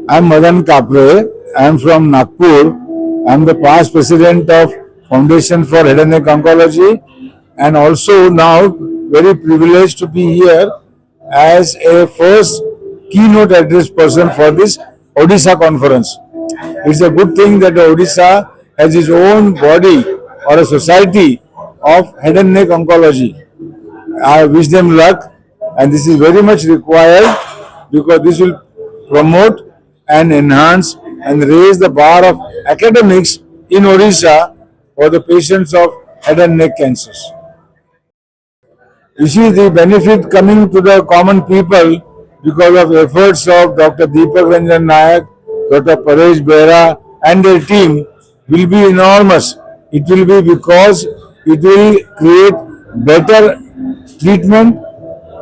I'm Madan Kapre. I'm from Nagpur. I'm the past president of Foundation for Head and Neck Oncology, and also now very privileged to be here as a first keynote address person for this Odisha conference. It's a good thing that Odisha has its own body or a society of head and neck oncology. I wish them luck, and this is very much required because this will promote and enhance and raise the bar of academics in Odisha for the patients of head and neck cancers. You see the benefit coming to the common people because of efforts of Dr. Deepak Ranjan Nayak, Dr. Paresh Behra and their team will be enormous. It will be because it will create better treatment,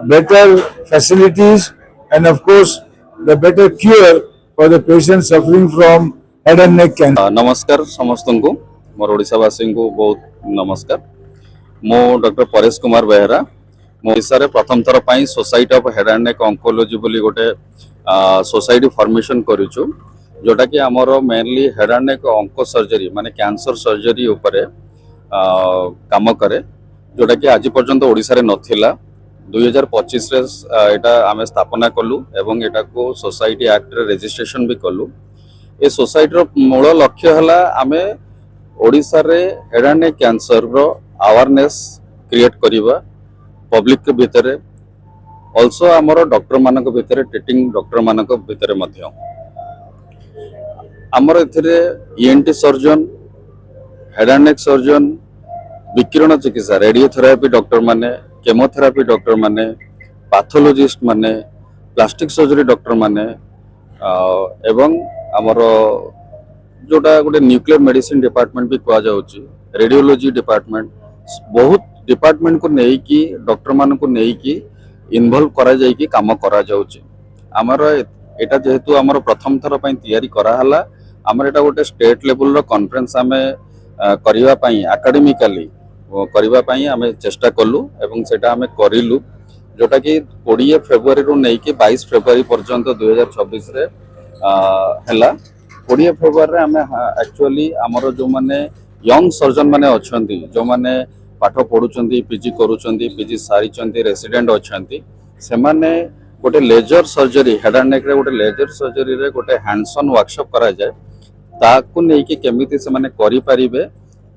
better facilities, and of course the better cure for the patients suffering from head and neck cancer. नमस्कार समस्त को मोर ओडावासी को बहुत नमस्कार। मो doctor Paresh Kumar Behera Odisha प्रथम थर पर society of head and neck oncology बोली गोटे सोसाइटी फॉर्मेशन करूँ जोटा कि आमर mainly head and neck onco surgery माने कैंसर सर्जरी उपरे काम करे जोटा कि आज पर्यंत ओडिशा रे नथिला 2025 रे एटा आमे स्थापना कलु एवं एटा को सोसाइटी एक्ट रे रजिस्ट्रेशन भी कलु। ए सोसाइटी मूल लक्ष्य है आमे ओडिशा रे हेड एंड नेक कैंसर रो अवेयरनेस क्रिएट करिबा पब्लिक के भितर ऑल्सो आमर डॉक्टर मानक भितर ट्रीटिंग डॉक्टर मानक भितर मध्य आमर एथिरे ENT surgeon head and neck surgeon विकिरण चिकित्सा रेडियोथेरापी डॉक्टर माने केमोथेरापी डॉक्टर माने पैथोलॉजिस्ट माने प्लास्टिक सर्जरी डॉक्टर माने एवं आमर जोटा गोटे न्यूक्लियर मेडिसिन डिपार्टमेंट भी कह जाउची रेडियोलॉजी डिपार्टमेंट बहुत डिपार्टमेंट को नहीं कि डॉक्टर मान को नहीं कि इन्वॉल्व करा जाई कि काम करा जाउची। आमर एटा जेहेतु आमर प्रथम थर पई तैयारी करा हला आमर एटा गोटे स्टेट लेवल रो कॉन्फ्रेंस आमे करिवा पई एकेडमिकली करिवा पई आमे चेष्टा कलु एवं सेटा आमे करिलु जोटा कि 20 फेब्रुआरी रो नहीं कि 22 फेब्रुआरी पर्यंत 2026 रे हला 20 फेब्रुआरी आमे एक्चुअली आमर जो माने यंग सर्जन माने अछंती जो माने पाठ पढुचंती पीजी करूचंती पीजी सारिचंती रेसिडेंट अछंती से माने गोटे laser surgery head and neck रे गोटे लेजर सर्जरी रे गोटे हैंड्स ऑन वर्कशॉप करा जाय ताकू नै कि केमिति से माने करि परिबे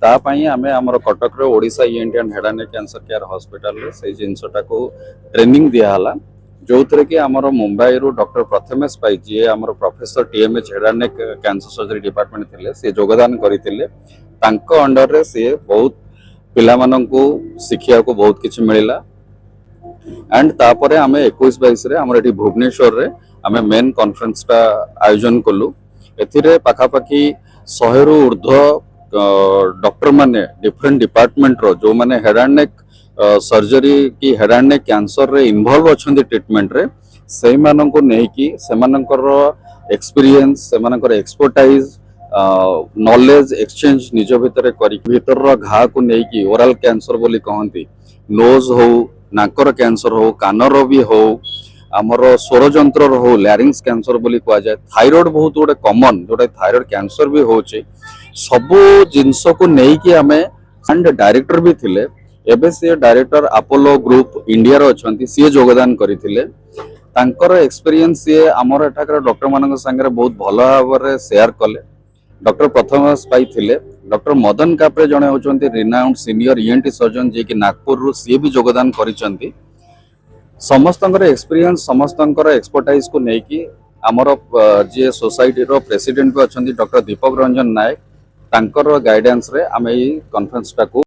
ता पई आमे हमर कटक रे Odisha ENT and head and neck cancer care hospital रे से जिंसटा को ट्रेनिंग दिया हला जो कि आमर मुंबई रू डॉक्टर प्रथमेश पाई जी आमर professor TMH head and neck cancer surgery department थिले से योगदान करथिले तांको अंडर रे से बहुत पिला माननकू शिखिया को बहुत किछि मिलिला एंड तापरे आमे 21-22 रे हमर एठी भुवनेश्वर रे आमे मेन कॉन्फ्रेंस ता आयोजन कलु। एथिरे पाखापाखी 100 रु ऊर्ध्व डॉक्टर माने डिफरेंट डिपार्टमेंट रो जो माने हेड एंड नेक सर्जरी की हेड एंड नेक कैंसर रे इन्वॉल्व अछंती ट्रीटमेंट रे सेही माननको नै कि सेमानकर एक्सपीरियंस सेमानकर एक्सपर्टाइज नॉलेज एक्सचेंज निज भितर करी भितर घा को नै कि ओरल कैंसर बोली कहंती नोज हो नाकर कैंसर हो कानर भी हो आमर स्वर जंत्र हो लैरिंग्स कैंसर बोली कह जाए थायराइड बहुत गोटे कॉमन जोटा थायराइड कैंसर भी होचे सबु जिंस को नहीं कि आमे एंड डायरेक्टर भी थिले एबे से डायरेक्टर अपोलो ग्रुप इंडिया रो अछंती सी योगदान करिथिले तांकर एक्सपीरियंस से आमर एठाकर डॉक्टर मानक संगे बहुत भलो भाबरे शेयर कले। डॉक्टर प्रथमेश पाई थिले डॉक्टर मदन कापरे जणे होचंती रिनाउंड सीनियर ईएनटी सर्जन जे कि नागपुर रु सी भी योगदान करिसंती समस्तंकर एक्सपीरियंस समस्तंकर एक्सपर्टाइज को नै कि आमर जे सोसाइटी रो प्रेसिडेंट भी अछंती डॉक्टर दीपक रंजन नायक तांकर गाइडेंस रे आमे ई कॉन्फ्रेंस टा को